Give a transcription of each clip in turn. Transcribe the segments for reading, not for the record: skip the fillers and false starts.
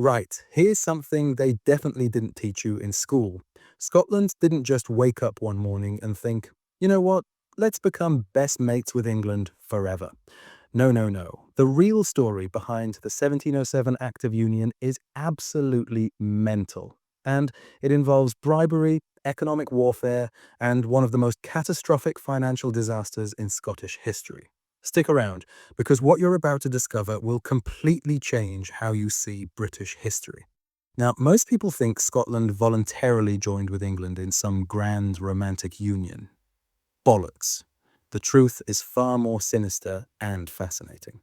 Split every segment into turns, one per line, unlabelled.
Right, here's something they definitely didn't teach you in school. Scotland didn't just wake up one morning and think, you know what, let's become best mates with England forever. No, no, no. The real story behind the 1707 Act of Union is absolutely mental. And it involves bribery, economic warfare, and one of the most catastrophic financial disasters in Scottish history. Stick around, because what you're about to discover will completely change how you see British history. Now, most people think Scotland voluntarily joined with England in some grand romantic union. Bollocks. The truth is far more sinister and fascinating.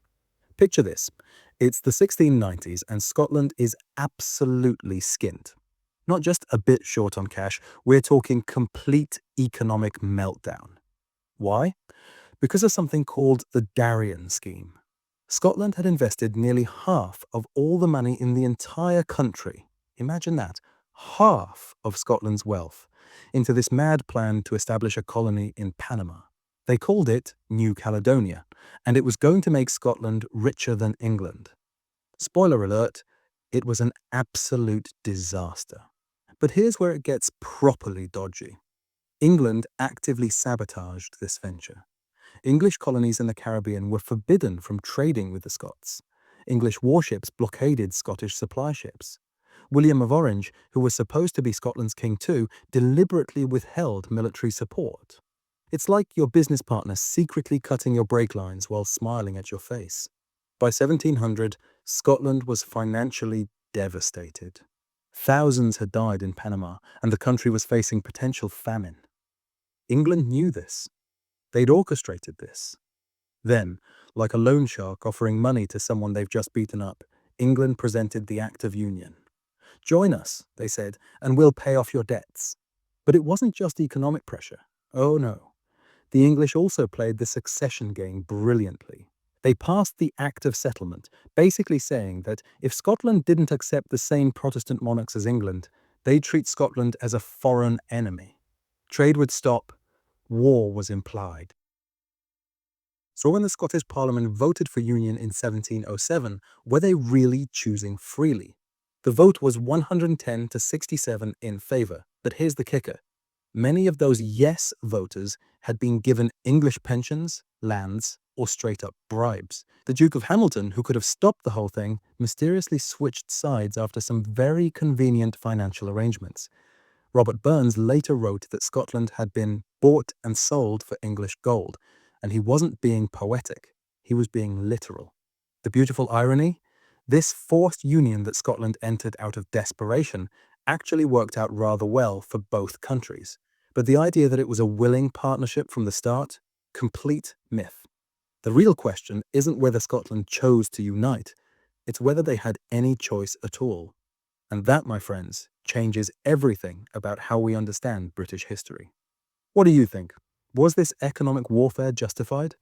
Picture this. It's the 1690s and Scotland is absolutely skint. Not just a bit short on cash, we're talking complete economic meltdown. Why? Because of something called the Darien Scheme. Scotland had invested nearly half of all the money in the entire country. Imagine that, half of Scotland's wealth, into this mad plan to establish a colony in Panama. They called it New Caledonia, and it was going to make Scotland richer than England. Spoiler alert, it was an absolute disaster. But here's where it gets properly dodgy. England actively sabotaged this venture. English colonies in the Caribbean were forbidden from trading with the Scots. English warships blockaded Scottish supply ships. William of Orange, who was supposed to be Scotland's king too, deliberately withheld military support. It's like your business partner secretly cutting your brake lines while smiling at your face. By 1700, Scotland was financially devastated. Thousands had died in Panama, and the country was facing potential famine. England knew this. They'd orchestrated this. Then, like a loan shark offering money to someone they've just beaten up, England presented the Act of Union. Join us, they said, and we'll pay off your debts. But it wasn't just economic pressure. Oh no. The English also played the succession game brilliantly. They passed the Act of Settlement, basically saying that if Scotland didn't accept the same Protestant monarchs as England, they'd treat Scotland as a foreign enemy. Trade would stop, war was implied. So when the Scottish Parliament voted for union in 1707, were they really choosing freely? The vote was 110 to 67 in favour, but here's the kicker. Many of those yes voters had been given English pensions, lands, or straight-up bribes. The Duke of Hamilton, who could have stopped the whole thing, mysteriously switched sides after some very convenient financial arrangements. Robert Burns later wrote that Scotland had been bought and sold for English gold, and he wasn't being poetic, he was being literal. The beautiful irony? This forced union that Scotland entered out of desperation actually worked out rather well for both countries. But the idea that it was a willing partnership from the start? Complete myth. The real question isn't whether Scotland chose to unite, it's whether they had any choice at all. And that, my friends, changes everything about how we understand British history. What do you think? Was this economic warfare justified?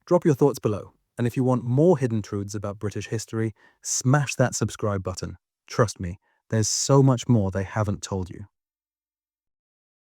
Drop your thoughts below. And if you want more hidden truths about British history, smash that subscribe button. Trust me, there's so much more they haven't told you.